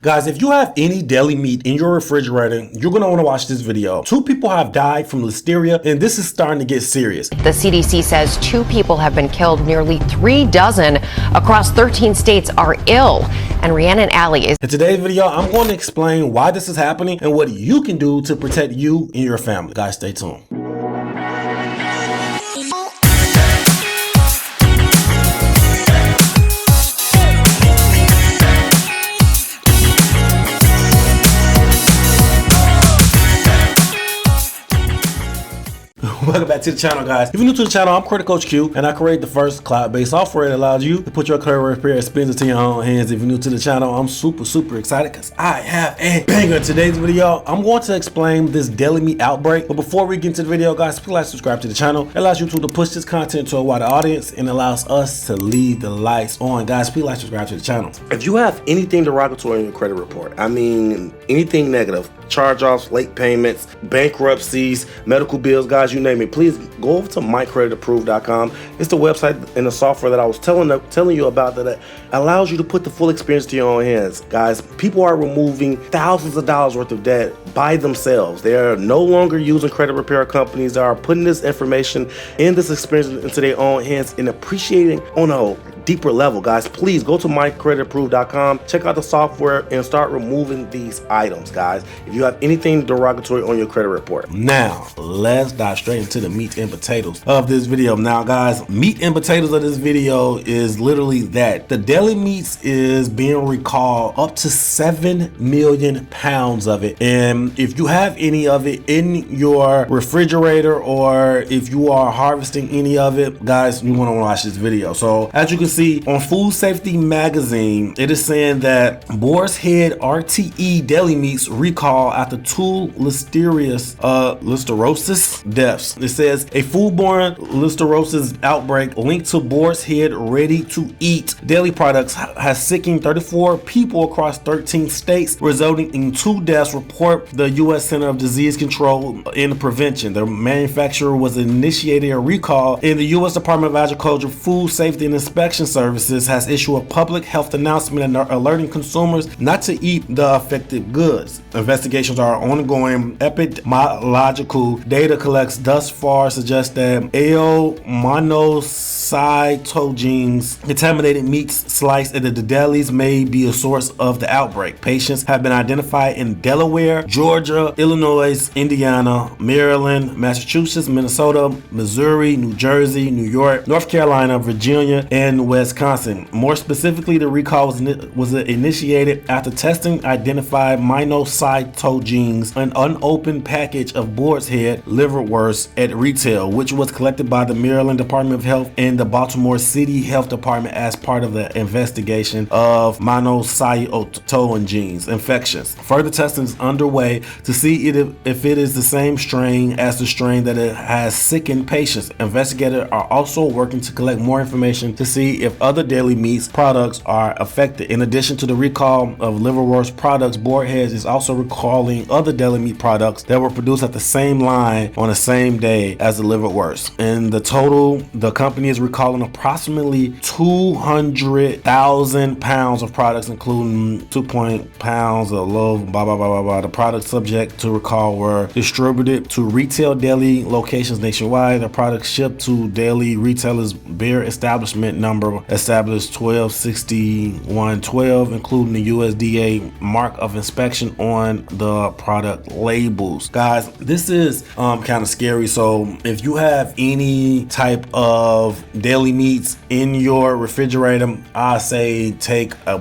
Guys, if you have any deli meat in your refrigerator, you're going to want to watch this video. 2 people have died from listeria, and this is starting to get serious. The CDC says 2 people have been killed. Nearly 3 dozen across 13 states are ill. And Rhiannon Alley is. In today's video, I'm going to explain why this is happening and what you can do to protect you and your family. Guys, stay tuned. Welcome back to the channel, guys. If you're new to the channel, I'm Credit Coach Q, and I create the first cloud-based software that allows you to put your credit repair expenses to your own hands. If you're new to the channel, I'm super excited because I have a banger. In today's video, I'm going to explain this deli meat outbreak. But before we get into the video, guys, please like, subscribe to the channel. It allows YouTube to push this content to a wider audience and allows us to leave the lights on. Guys, please like, subscribe to the channel. If you have anything derogatory in your credit report, I mean anything negative, charge-offs, late payments, bankruptcies, medical bills, guys, you name it, please go over to creditapprove.com. It's the website and the software that I was telling you about that allows you to put the full experience to your own hands. Guys, people are removing thousands of dollars worth of debt by themselves. They are no longer using credit repair companies. They are putting this information and this experience into their own hands and appreciating on a deeper level. Guys, please go to creditapprove.com, check out the software and start removing these items, guys, if you have anything derogatory on your credit report. Now let's dive straight into the meat and potatoes of this video. Now, guys, meat and potatoes of this video is literally that the deli meats is being recalled, up to 7 million pounds of it. And if you have any of it in your refrigerator, or if you are harvesting any of it, guys, you want to watch this video. So as you can see on Food Safety Magazine, it is saying that Boar's Head RTE deli meats recall after 2 listerosis deaths. It says a foodborne listerosis outbreak linked to Boar's Head ready-to-eat deli products has sickened 34 people across 13 states, resulting in 2 deaths, report the U.S. Center of Disease Control and Prevention. The manufacturer was initiated a recall, and the U.S. Department of Agriculture, Food Safety and Inspection Services has issued a public health announcement alerting consumers not to eat the affected goods. Investigations are ongoing. Epidemiological data collects thus far suggests that monocytogenes, contaminated meats sliced into the delis, may be a source of the outbreak. Patients have been identified in Delaware, Georgia, Illinois, Indiana, Maryland, Massachusetts, Minnesota, Missouri, New Jersey, New York, North Carolina, Virginia, and Wisconsin. More specifically, the recall was initiated after testing identified monocytogenes, an unopened package of Boar's Head liverwurst at retail, which was collected by the Maryland Department of Health and the Baltimore City Health Department as part of the investigation of monocytogenes infections. Further testing is underway to see if it is the same strain as the strain that it has sickened patients. Investigators are also working to collect more information to see if other deli meats products are affected. In addition to the recall of liverwurst products, Boar's Head is also recalling other deli meat products that were produced at the same line on the same day as the liverwurst. In the total, the company is recalling approximately 200,000 pounds of products, including 2 pounds of loaf, blah, blah, blah, blah, blah. The products subject to recall were distributed to retail deli locations nationwide. The products shipped to deli retailers bear establishment number established 126112, including the USDA mark of inspection on the product labels. Guys, this is kind of scary. So if you have any type of deli meats in your refrigerator, I say take a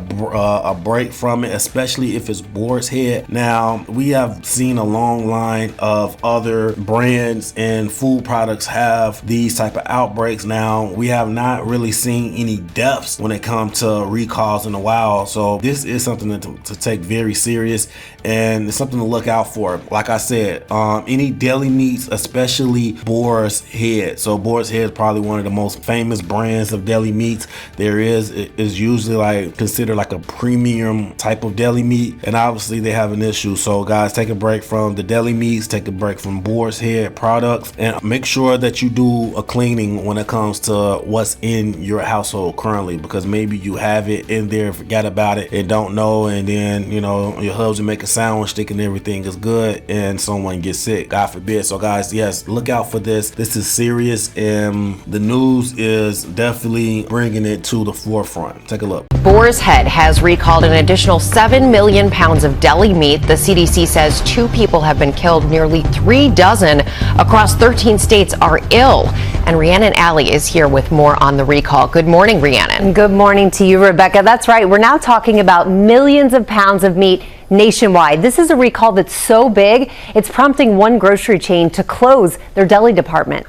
break from it, especially if it's Boar's Head. Now, we have seen a long line of other brands and food products have these type of outbreaks. Now, we have not really seen any deaths when it comes to recalls in a while, so this is something to take very serious, and it's something to look out for. Like I said, any deli meats, especially Boar's Head. So Boar's Head is probably one of the most famous brands of deli meats there is. It is usually like considered like a premium type of deli meat, and obviously they have an issue. So guys, take a break from the deli meats, take a break from Boar's Head products, and make sure that you do a cleaning when it comes to what's in your house household currently, because maybe you have it in there, forgot about it, and don't know, and then you know your husband make a sandwich thinking everything is good and someone gets sick, God forbid. So guys, yes, look out for this. This is serious, and the news is definitely bringing it to the forefront. Take a look. Boar's Head has recalled an additional 7 million pounds of deli meat. The CDC says 2 people have been killed. Nearly 3 dozen across 13 states are ill. And Rhiannon Alley is here with more on the recall. Good morning, Rhiannon. Good morning to you, Rebecca. That's right. We're now talking about millions of pounds of meat nationwide. This is a recall that's so big, it's prompting one grocery chain to close their deli department.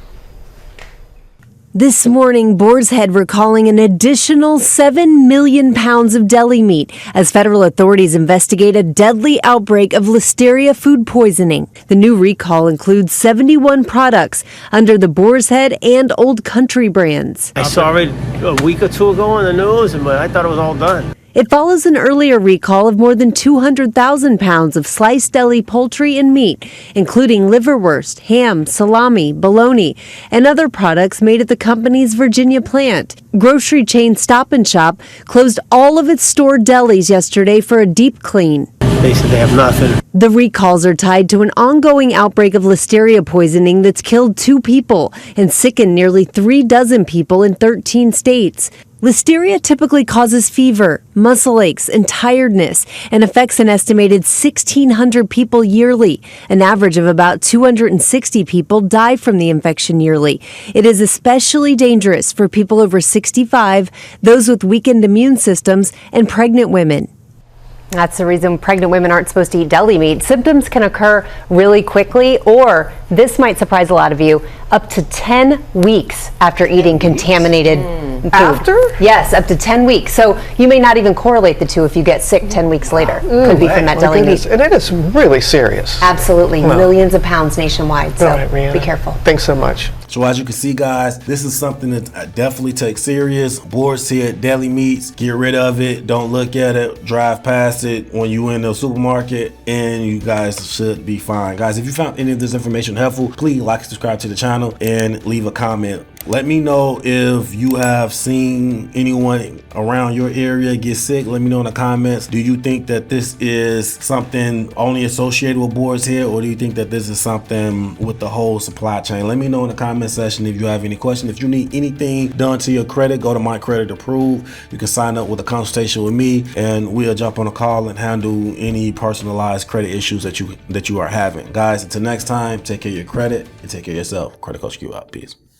This morning, Boar's Head recalling an additional 7 million pounds of deli meat as federal authorities investigate a deadly outbreak of Listeria food poisoning. The new recall includes 71 products under the Boar's Head and Old Country brands. I saw it a week or two ago on the news, but I thought it was all done. It follows an earlier recall of more than 200,000 pounds of sliced deli poultry and meat, including liverwurst, ham, salami, bologna, and other products made at the company's Virginia plant. Grocery chain Stop & Shop closed all of its stored delis yesterday for a deep clean. They said they have nothing. The recalls are tied to an ongoing outbreak of Listeria poisoning that's killed 2 people and sickened nearly 3 dozen people in 13 states. Listeria typically causes fever, muscle aches, and tiredness, and affects an estimated 1,600 people yearly. An average of about 260 people die from the infection yearly. It is especially dangerous for people over 65, those with weakened immune systems, and pregnant women. That's the reason pregnant women aren't supposed to eat deli meat. Symptoms can occur really quickly, or this might surprise a lot of you, up to 10 weeks after eating contaminated food. After? Yes, up to 10 weeks. So you may not even correlate the two if you get sick 10 weeks later. Could be from that deli meat. And it is really serious. Absolutely. Well, millions of pounds nationwide. So all right, Rhiannon. be careful. Thanks so much. So as you can see, guys, this is something that I definitely take serious. Boar's Head deli meats, get rid of it. Don't look at it. Drive past it when you in the supermarket, and you guys should be fine. Guys, if you found any of this information helpful, please like and subscribe to the channel and leave a comment. Let me know if you have seen anyone around your area get sick. Let me know in the comments. Do you think that this is something only associated with Boar's Head, or do you think that this is something with the whole supply chain? Let me know in the comment section if you have any questions. If you need anything done to your credit, go to my creditapprove. You can sign up with a consultation with me, and we'll jump on a call and handle any personalized credit issues that you are having. Guys, until next time, take care of your credit and take care of yourself. Credit Coach Q out. Peace.